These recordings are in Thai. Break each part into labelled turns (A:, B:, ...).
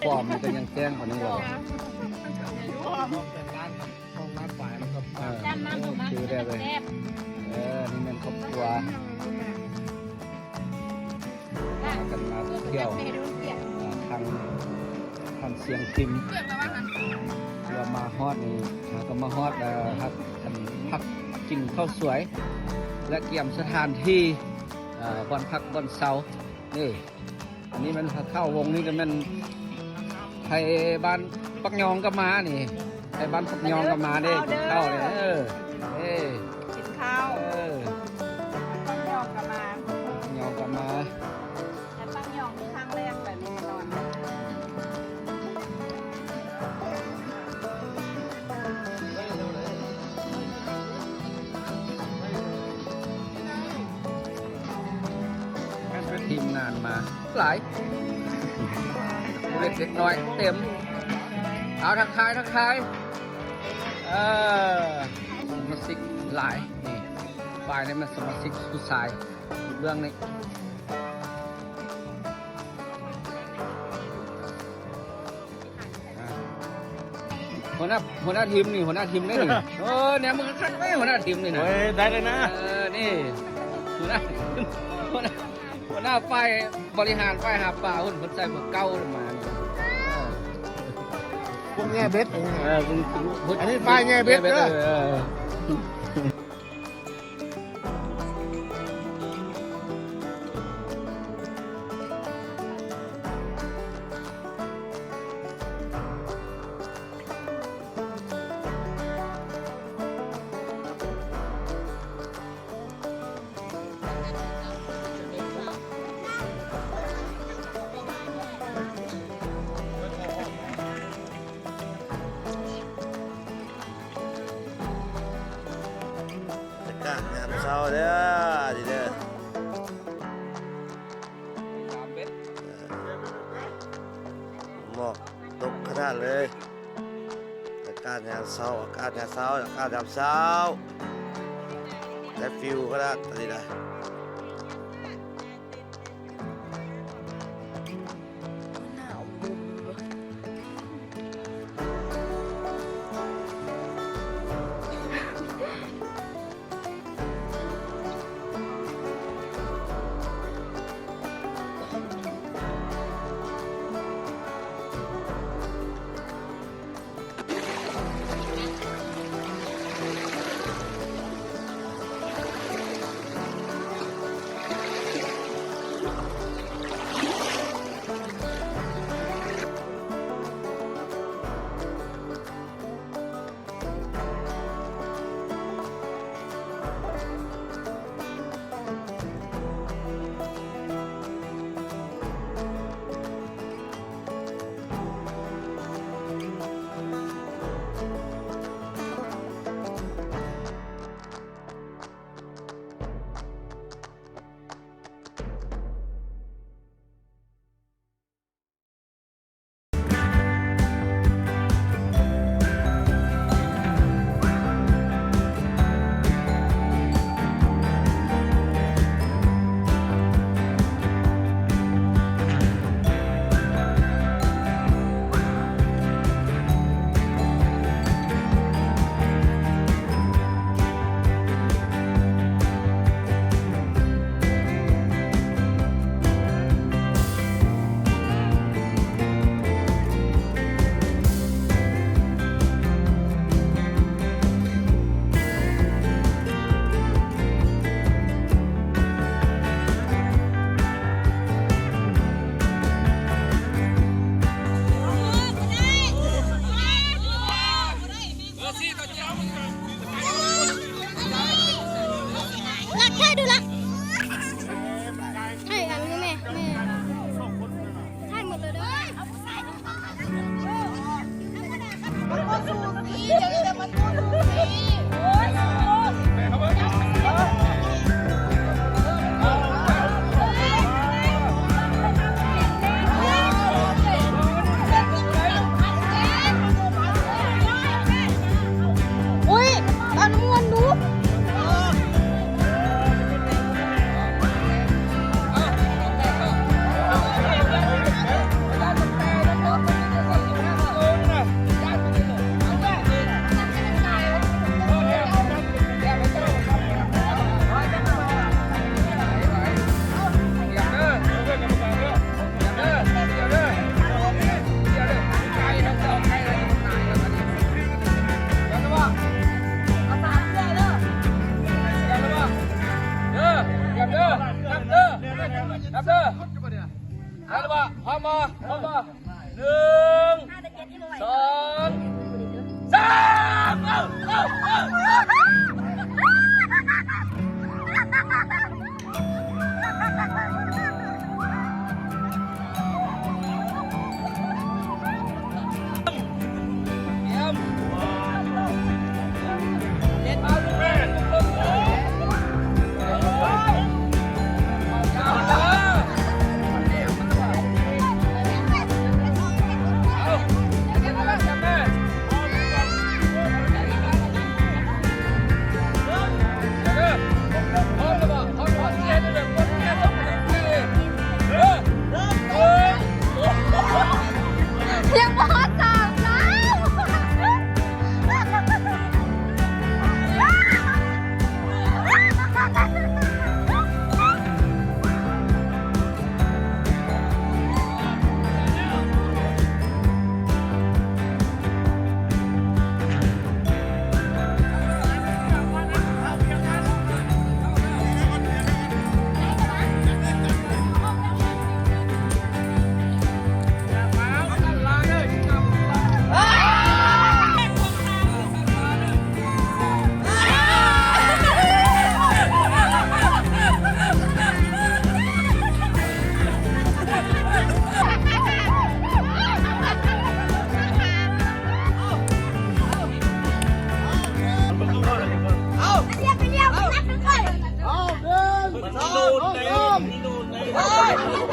A: ฟอร์มมันก็ยังแจ้งกว่านี้เลย คือได้เลยนี่มันครอบครัวกันมาเที่ยวทางเสียงพิมพ์เรามาฮอดนี่ก็มาฮอดครับพักกินข้าวสวย และเกี่ยมสถานที่บอนพักบอนเสานี่อันนี้มันเข้าวงนี้ก็มันไทยบ้านปักยองก็มานี่ไทยบ้านปักยองก็มาได้กินข้าวเลย
B: กินข้าวปังยองก็มา
A: ยองก็มา
B: แต่ปังยองมีครั้งแรกแบบนี้นอน
A: ทีมงานมาหลายเล็กน้อยเต็มเอาทักทายสมาชิกหลายนี่ฝ่ายนี้มันสมาชิกผู้ชายเรื่องนี้หัวหน้าทีมนี่หัวหน้าทีมนี่เนี่ยมึงคัดไว้หัวหน้าทีมนี่นะ
C: ได้เลยนะ
A: นี่หัวหน้าฝ่ายบริหารฝ่ายหาปลาหุ่นคนใส่หมวกเก้ามา
C: พวกแง่เบ็ด
A: อัน
C: นี้ฝ่ายแง่เบ็ดเด้องานเช้าเด้อดีเด้อหมอกตกขนาดเลยอากาศงานเช้าได้ฟิวขนาดนี้นะ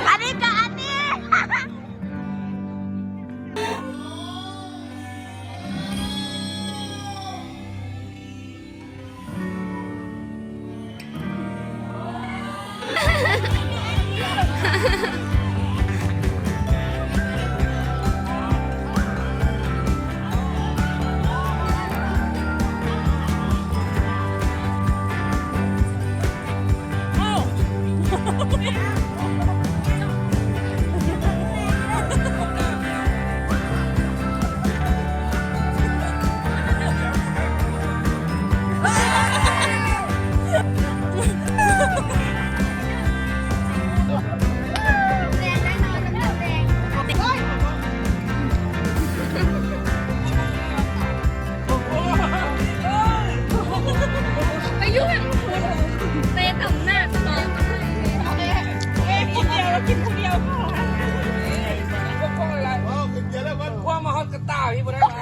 B: อันนี้กับอันนี้อายุแบบเตะต่ำหน้ากินคนเดียวพอ
A: ว่ามาฮอตกระต่ายพี่บ่ได้มา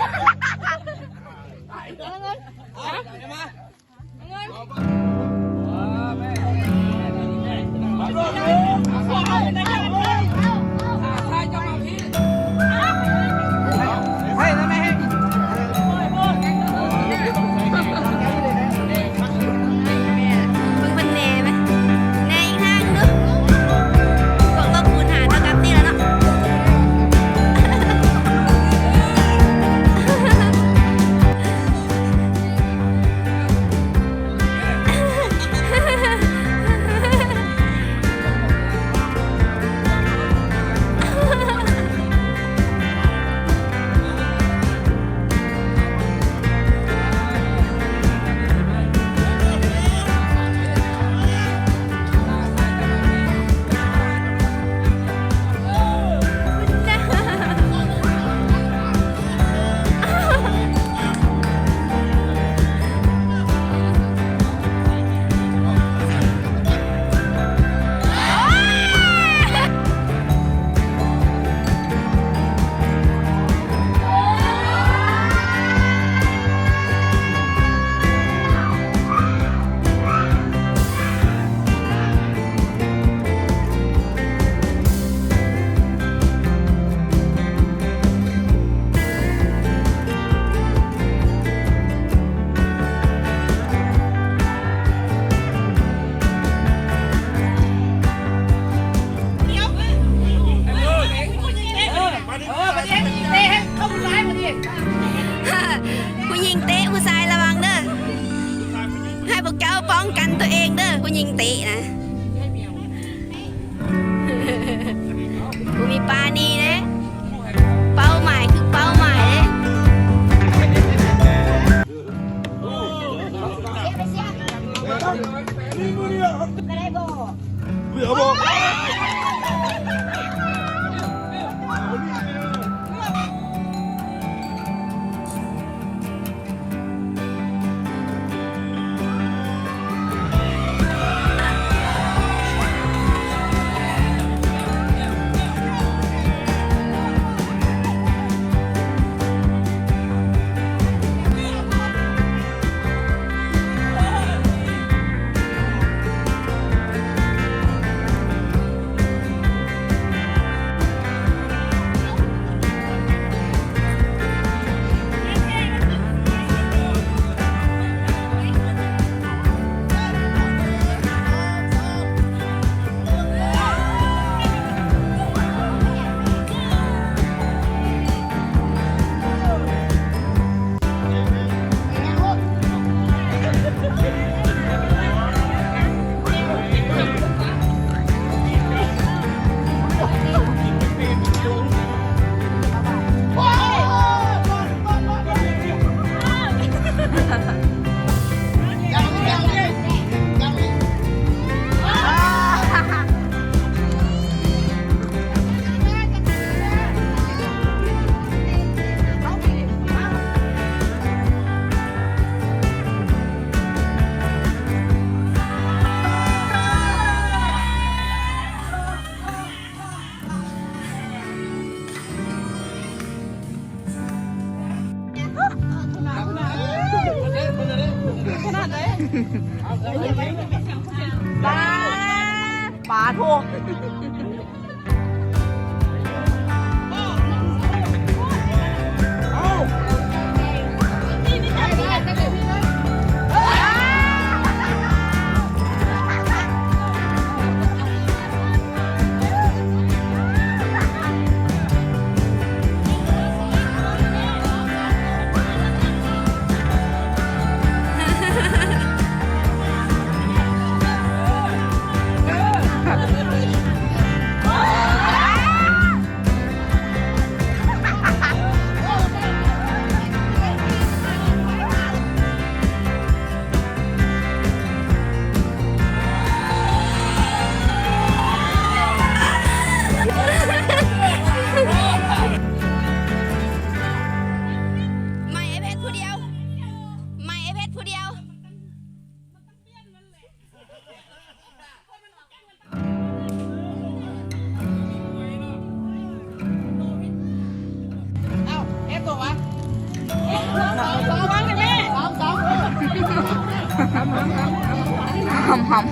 A: ให้นะแม่
B: มึงเป็นแน่ไหมแน่อีกทางนึกบอกต้องคูณหารเท่ากับนี่แล้วเนาะ ผู้หญิงเตะผู้ชายระวังเด้อให้พวกเจ้าป้องกันตัวเองเด้อผู้หญิงเตะนะกูมีปานีนะเป้าหมายคือเป้าหมายเลย
C: เหลือบอก
B: ป้า
D: ปลาโทษ
B: ไม่ไอเพชรผู้เดียวไม่ไอเพชรผู้เดียว
D: หอม